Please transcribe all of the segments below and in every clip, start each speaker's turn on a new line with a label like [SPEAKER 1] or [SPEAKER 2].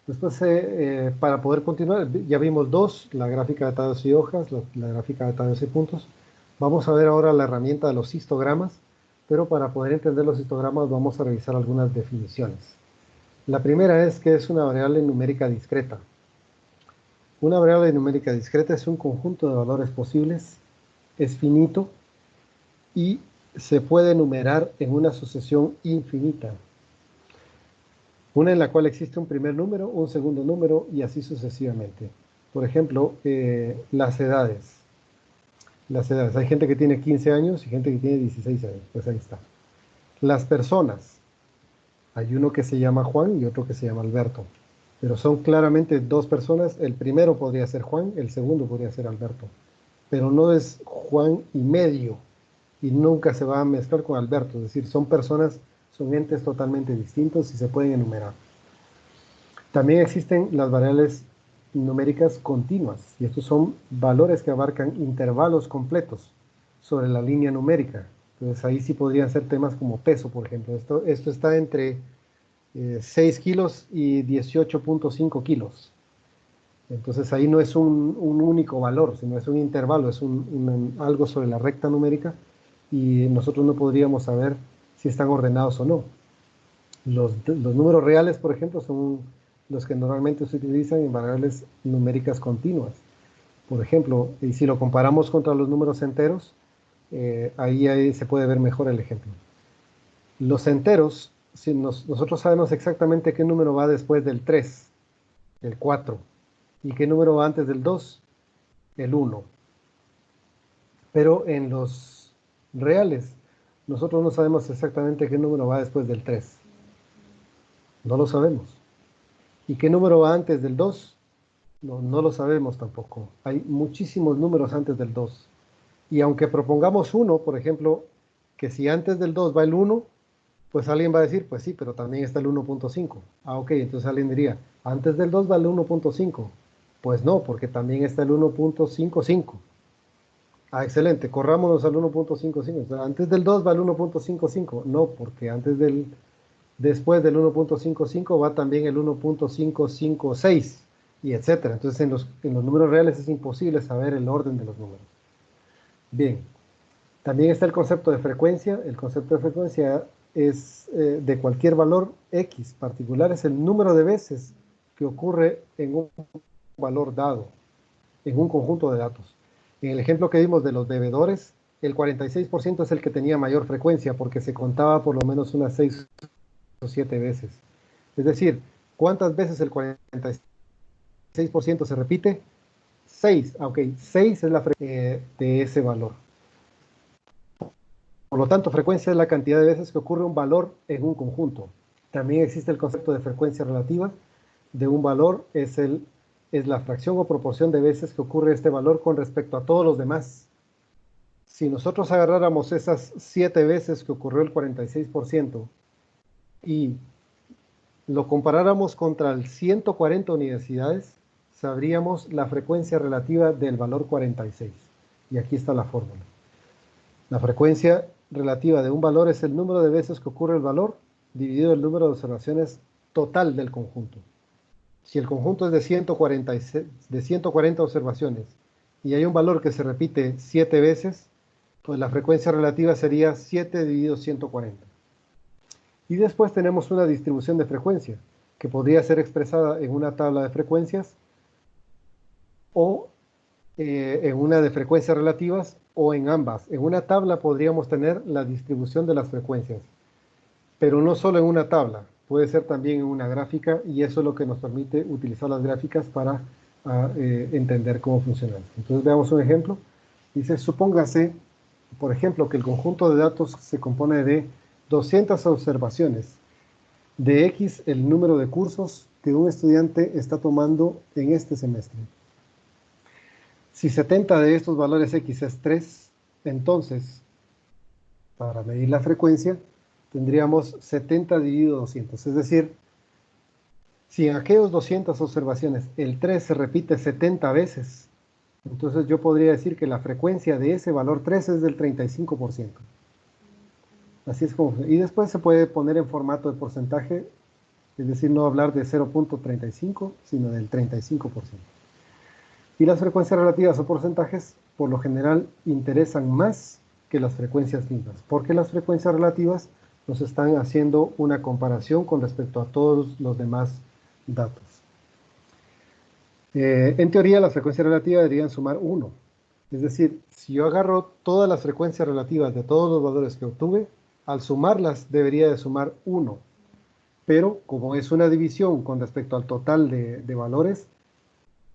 [SPEAKER 1] Después, para poder continuar, ya vimos dos, la gráfica de datos y hojas, la gráfica de datos y puntos. Vamos a ver ahora la herramienta de los histogramas, pero para poder entender los histogramas vamos a revisar algunas definiciones. La primera es que es una variable numérica discreta. Una variable numérica discreta es un conjunto de valores posibles, es finito y se puede enumerar en una sucesión infinita. Una en la cual existe un primer número, un segundo número y así sucesivamente. Por ejemplo, las edades. Las edades. Hay gente que tiene 15 años y gente que tiene 16 años. Pues ahí está. Las personas. Hay uno que se llama Juan y otro que se llama Alberto. Pero son claramente dos personas. El primero podría ser Juan, el segundo podría ser Alberto. Pero no es Juan y medio. Y nunca se va a mezclar con Alberto. Es decir, son personas, son entes totalmente distintos y se pueden enumerar. También existen las variables numéricas continuas, y estos son valores que abarcan intervalos completos sobre la línea numérica. Entonces ahí sí podrían ser temas como peso, por ejemplo. Esto está entre 6 kilos y 18.5 kilos. Entonces ahí no es un único valor, sino es un intervalo, es algo sobre la recta numérica, y nosotros no podríamos saber si están ordenados o no. Los números reales, por ejemplo, son los que normalmente se utilizan en variables numéricas continuas. Por ejemplo, y si lo comparamos contra los números enteros, ahí se puede ver mejor el ejemplo. Los enteros, si nosotros sabemos exactamente qué número va después del 3, el 4, y qué número va antes del 2, el 1. Pero en los reales, nosotros no sabemos exactamente qué número va después del 3. No lo sabemos. ¿Y qué número va antes del 2? No lo sabemos tampoco. Hay muchísimos números antes del 2. Y aunque propongamos uno, por ejemplo, que si antes del 2 va el 1, pues alguien va a decir, pues sí, pero también está el 1.5. Ah, ok, entonces alguien diría, antes del 2 va el 1.5. Pues no, porque también está el 1.55. Ah, excelente, corrámonos al 1.55. O sea, antes del 2 va el 1.55. No, porque después del 1.55 va también el 1.556 y etcétera. Entonces en los números reales es imposible saber el orden de los números. Bien, también está el concepto de frecuencia. El concepto de frecuencia es de cualquier valor X particular, es el número de veces que ocurre en un valor dado, en un conjunto de datos. En el ejemplo que vimos de los bebedores, el 46% es el que tenía mayor frecuencia porque se contaba por lo menos unas 6 o 7 veces. Es decir, ¿cuántas veces el 46% se repite? 6. Ok, 6 es la frecuencia de ese valor. Por lo tanto, frecuencia es la cantidad de veces que ocurre un valor en un conjunto. También existe el concepto de frecuencia relativa de un valor, es la fracción o proporción de veces que ocurre este valor con respecto a todos los demás. Si nosotros agarráramos esas 7 veces que ocurrió el 46% y lo comparáramos contra el 140 universidades, sabríamos la frecuencia relativa del valor 46. Y aquí está la fórmula. La frecuencia relativa de un valor es el número de veces que ocurre el valor dividido el número de observaciones total del conjunto. Si el conjunto es de 140 observaciones y hay un valor que se repite 7 veces, pues la frecuencia relativa sería 7 dividido 140. Y después tenemos una distribución de frecuencia, que podría ser expresada en una tabla de frecuencias o en una de frecuencias relativas o en ambas. En una tabla podríamos tener la distribución de las frecuencias, pero no solo en una tabla, puede ser también en una gráfica, y eso es lo que nos permite utilizar las gráficas para entender cómo funcionan. Entonces veamos un ejemplo. Dice, supóngase, por ejemplo, que el conjunto de datos se compone de 200 observaciones, de X el número de cursos que un estudiante está tomando en este semestre. Si 70 de estos valores X es 3, entonces, para medir la frecuencia, tendríamos 70 dividido 200. Es decir, si en aquellos 200 observaciones el 3 se repite 70 veces, entonces yo podría decir que la frecuencia de ese valor 3 es del 35%. Así es como. Y después se puede poner en formato de porcentaje Es decir, no hablar de 0.35, sino del 35%. Y las frecuencias relativas o porcentajes, por lo general, interesan más que las frecuencias mismas, porque las frecuencias relativas nos están haciendo una comparación con respecto a todos los demás datos. En teoría, las frecuencias relativas deberían sumar 1. Es decir, si yo agarro todas las frecuencias relativas de todos los valores que obtuve, al sumarlas debería de sumar 1. Pero como es una división con respecto al total de valores,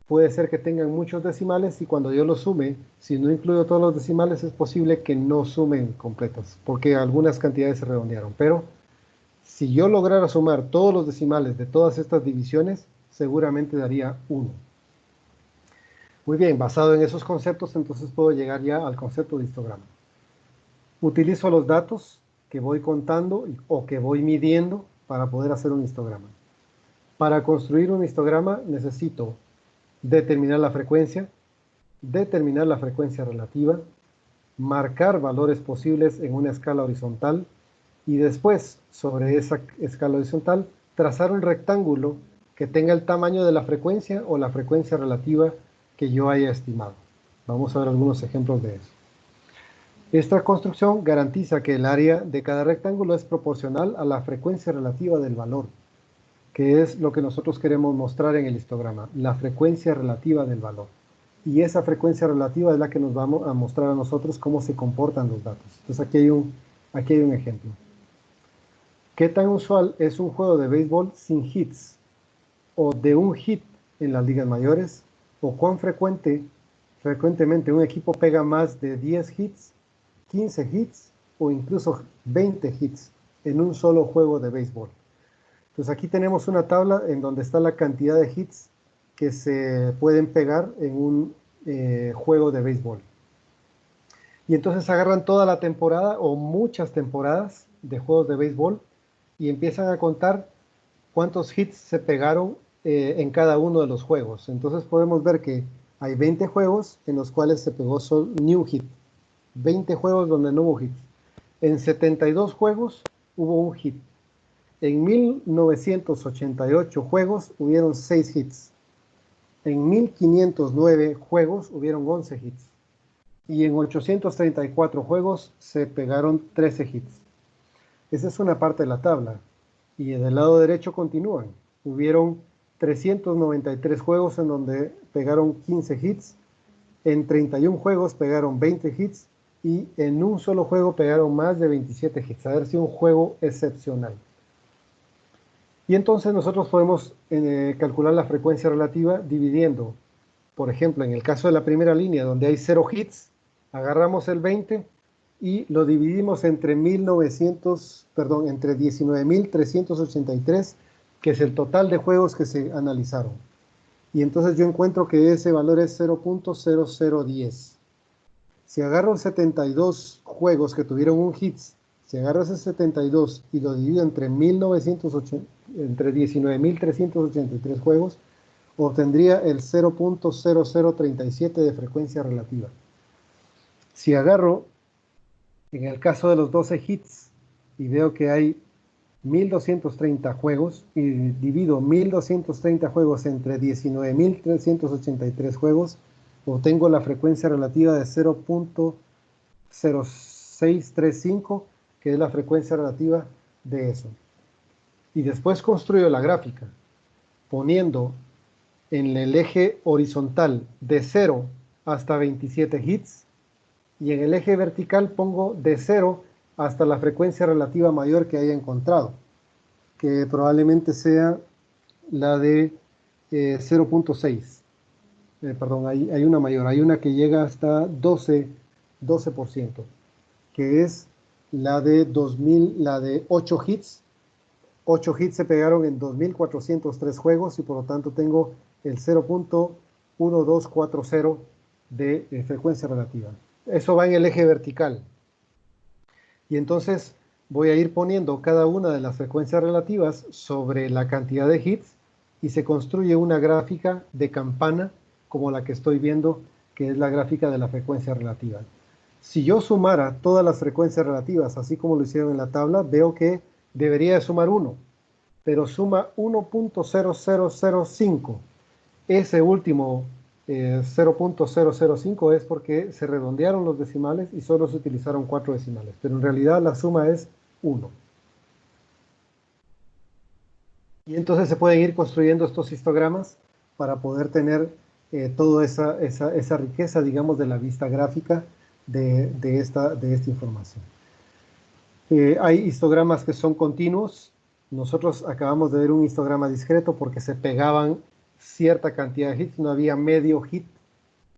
[SPEAKER 1] puede ser que tengan muchos decimales y cuando yo los sume, si no incluyo todos los decimales, es posible que no sumen completos, porque algunas cantidades se redondearon. Pero si yo lograra sumar todos los decimales de todas estas divisiones, seguramente daría 1. Muy bien, basado en esos conceptos, entonces puedo llegar ya al concepto de histograma. Utilizo los datos que voy contando o que voy midiendo para poder hacer un histograma. Para construir un histograma necesito determinar la frecuencia relativa, marcar valores posibles en una escala horizontal y después, sobre esa escala horizontal, trazar un rectángulo que tenga el tamaño de la frecuencia o la frecuencia relativa que yo haya estimado. Vamos a ver algunos ejemplos de eso. Esta construcción garantiza que el área de cada rectángulo es proporcional a la frecuencia relativa del valor, que es lo que nosotros queremos mostrar en el histograma, la frecuencia relativa del valor. Y esa frecuencia relativa es la que nos va a mostrar a nosotros cómo se comportan los datos. Entonces aquí hay un ejemplo. ¿Qué tan usual es un juego de béisbol sin hits? ¿O de un hit en las ligas mayores? ¿O cuán frecuentemente un equipo pega más de 10 hits, 15 hits o incluso 20 hits en un solo juego de béisbol? Entonces aquí tenemos una tabla en donde está la cantidad de hits que se pueden pegar en un juego de béisbol. Y entonces agarran toda la temporada o muchas temporadas de juegos de béisbol y empiezan a contar cuántos hits se pegaron en cada uno de los juegos. Entonces podemos ver que hay 20 juegos en los cuales se pegó solo new hit, 20 juegos donde no hubo hits. En 72 juegos hubo un hit. En 1988 juegos hubieron 6 hits. En 1509 juegos hubieron 11 hits. Y en 834 juegos se pegaron 13 hits. Esa es una parte de la tabla. Y del lado derecho continúan. Hubieron 393 juegos en donde pegaron 15 hits. En 31 juegos pegaron 20 hits. Y en un solo juego pegaron más de 27 hits. Ha sido un juego excepcional. Y entonces nosotros podemos calcular la frecuencia relativa dividiendo, por ejemplo, en el caso de la primera línea donde hay 0 hits, agarramos el 20 y lo dividimos entre 19.383, que es el total de juegos que se analizaron. Y entonces yo encuentro que ese valor es 0.0010. Si agarro 72 juegos que tuvieron un hits, si agarro ese 72 y lo divido entre 19.383 juegos, obtendría el 0.0037 de frecuencia relativa. Si agarro, en el caso de los 12 hits, y veo que hay 1.230 juegos, y divido 1.230 juegos entre 19.383 juegos, obtengo la frecuencia relativa de 0.0635, que es la frecuencia relativa de eso. Y después construyo la gráfica, poniendo en el eje horizontal de 0 hasta 27 hits, y en el eje vertical pongo de 0 hasta la frecuencia relativa mayor que haya encontrado, que probablemente sea la de 0.6. Perdón, hay una mayor, hay una que llega hasta 12%, que es la de 8 hits. 8 hits se pegaron en 2.403 juegos y por lo tanto tengo el 0.1240 de frecuencia relativa. Eso va en el eje vertical. Y entonces voy a ir poniendo cada una de las frecuencias relativas sobre la cantidad de hits y se construye una gráfica de campana como la que estoy viendo, que es la gráfica de la frecuencia relativa. Si yo sumara todas las frecuencias relativas, así como lo hicieron en la tabla, veo que debería de sumar 1. pero suma 1.0005. Ese último 0.005 es porque se redondearon los decimales y solo se utilizaron 4 decimales, pero en realidad la suma es 1. Y entonces se pueden ir construyendo estos histogramas para poder tener toda esa riqueza, digamos, de la vista gráfica de esta información. Hay histogramas que son continuos. Nosotros acabamos de ver un histograma discreto porque se pegaban cierta cantidad de hits. No había medio hit,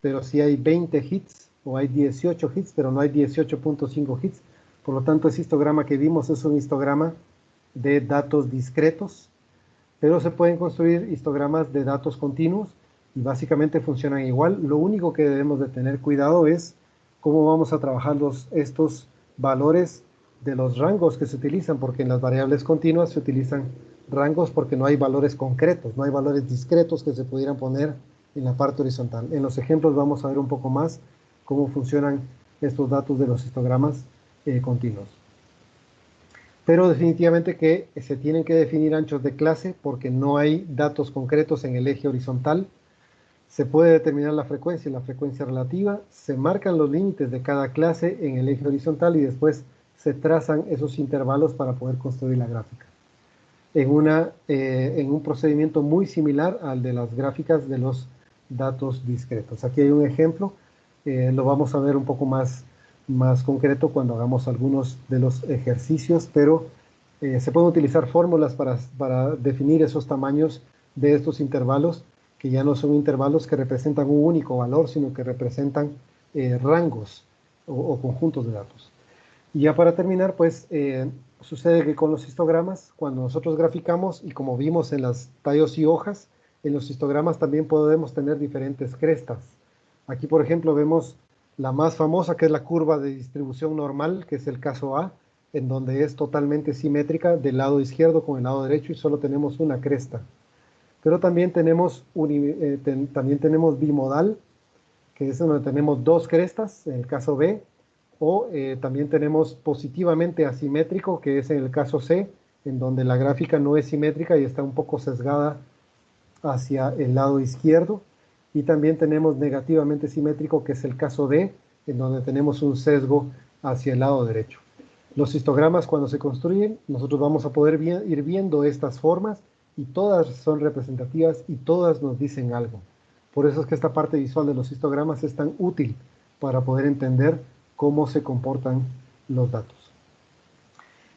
[SPEAKER 1] pero sí hay 20 hits o hay 18 hits, pero no hay 18.5 hits. Por lo tanto, ese histograma que vimos es un histograma de datos discretos, pero se pueden construir histogramas de datos continuos y básicamente funcionan igual. Lo único que debemos de tener cuidado es cómo vamos a trabajar estos valores de los rangos que se utilizan, porque en las variables continuas se utilizan rangos porque no hay valores concretos, no hay valores discretos que se pudieran poner en la parte horizontal. En los ejemplos vamos a ver un poco más cómo funcionan estos datos de los histogramas continuos. Pero definitivamente que se tienen que definir anchos de clase porque no hay datos concretos en el eje horizontal. Se puede determinar la frecuencia y la frecuencia relativa, se marcan los límites de cada clase en el eje horizontal y después se trazan esos intervalos para poder construir la gráfica. En un procedimiento muy similar al de las gráficas de los datos discretos. Aquí hay un ejemplo, lo vamos a ver un poco más concreto cuando hagamos algunos de los ejercicios, pero se pueden utilizar fórmulas para definir esos tamaños de estos intervalos, que ya no son intervalos que representan un único valor, sino que representan rangos o conjuntos de datos. Y ya para terminar, pues sucede que con los histogramas, cuando nosotros graficamos, y como vimos en las tallos y hojas, en los histogramas también podemos tener diferentes crestas. Aquí, por ejemplo, vemos la más famosa, que es la curva de distribución normal, que es el caso A, en donde es totalmente simétrica del lado izquierdo con el lado derecho y solo tenemos una cresta. Pero también tenemos bimodal, que es donde tenemos dos crestas, en el caso B, o también tenemos positivamente asimétrico, que es en el caso C, en donde la gráfica no es simétrica y está un poco sesgada hacia el lado izquierdo. Y también tenemos negativamente simétrico, que es el caso D, en donde tenemos un sesgo hacia el lado derecho. Los histogramas, cuando se construyen, nosotros vamos a poder ir viendo estas formas y todas son representativas y todas nos dicen algo. Por eso es que esta parte visual de los histogramas es tan útil para poder entender cómo se comportan los datos.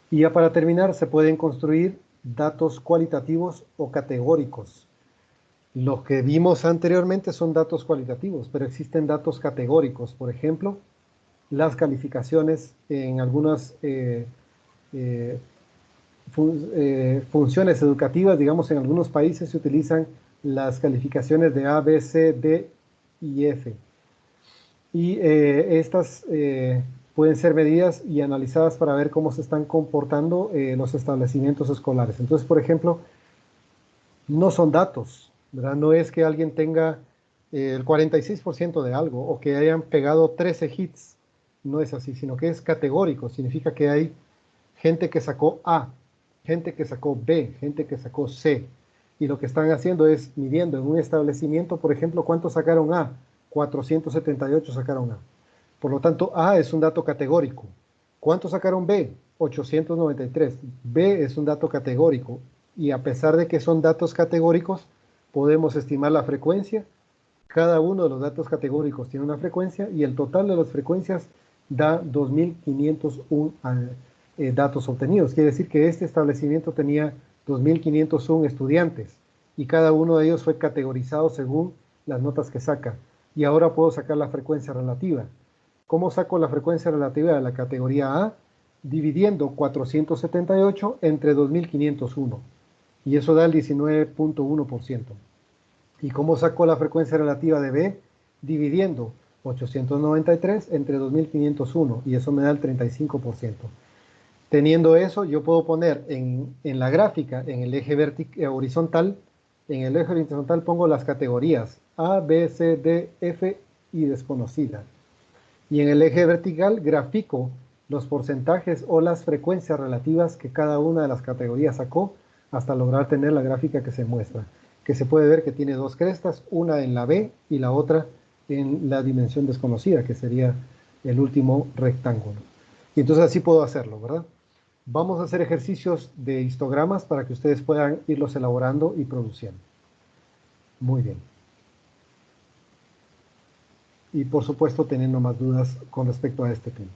[SPEAKER 1] Y ya para terminar, se pueden construir datos cualitativos o categóricos. Los que vimos anteriormente son datos cualitativos, pero existen datos categóricos. Por ejemplo, las calificaciones en algunas funciones educativas, digamos, en algunos países se utilizan las calificaciones de A, B, C, D y F. Y estas pueden ser medidas y analizadas para ver cómo se están comportando los establecimientos escolares. Entonces, por ejemplo, no son datos, ¿verdad? No es que alguien tenga el 46% de algo o que hayan pegado 13 hits. No es así, sino que es categórico. Significa que hay gente que sacó A, gente que sacó B, gente que sacó C. Y lo que están haciendo es midiendo en un establecimiento, por ejemplo, cuántos sacaron A. 478 sacaron A. Por lo tanto, A es un dato categórico. ¿Cuántos sacaron B? 893. B es un dato categórico. Y a pesar de que son datos categóricos, podemos estimar la frecuencia. Cada uno de los datos categóricos tiene una frecuencia y el total de las frecuencias da 2.501 datos obtenidos. Quiere decir que este establecimiento tenía 2.501 estudiantes y cada uno de ellos fue categorizado según las notas que saca. Y ahora puedo sacar la frecuencia relativa. ¿Cómo saco la frecuencia relativa de la categoría A? Dividiendo 478 entre 2.501. Y eso da el 19.1%. ¿Y cómo saco la frecuencia relativa de B? Dividiendo 893 entre 2.501. Y eso me da el 35%. Teniendo eso, yo puedo poner en la gráfica, en el eje horizontal, en el eje horizontal pongo las categorías A, B, C, D, F y desconocida. Y en el eje vertical grafico los porcentajes o las frecuencias relativas que cada una de las categorías sacó hasta lograr tener la gráfica que se muestra, que se puede ver que tiene dos crestas, una en la B y la otra en la dimensión desconocida, que sería el último rectángulo. Y entonces así puedo hacerlo, ¿verdad? Vamos a hacer ejercicios de histogramas para que ustedes puedan irlos elaborando y produciendo. Muy bien. Y por supuesto teniendo más dudas con respecto a este tema.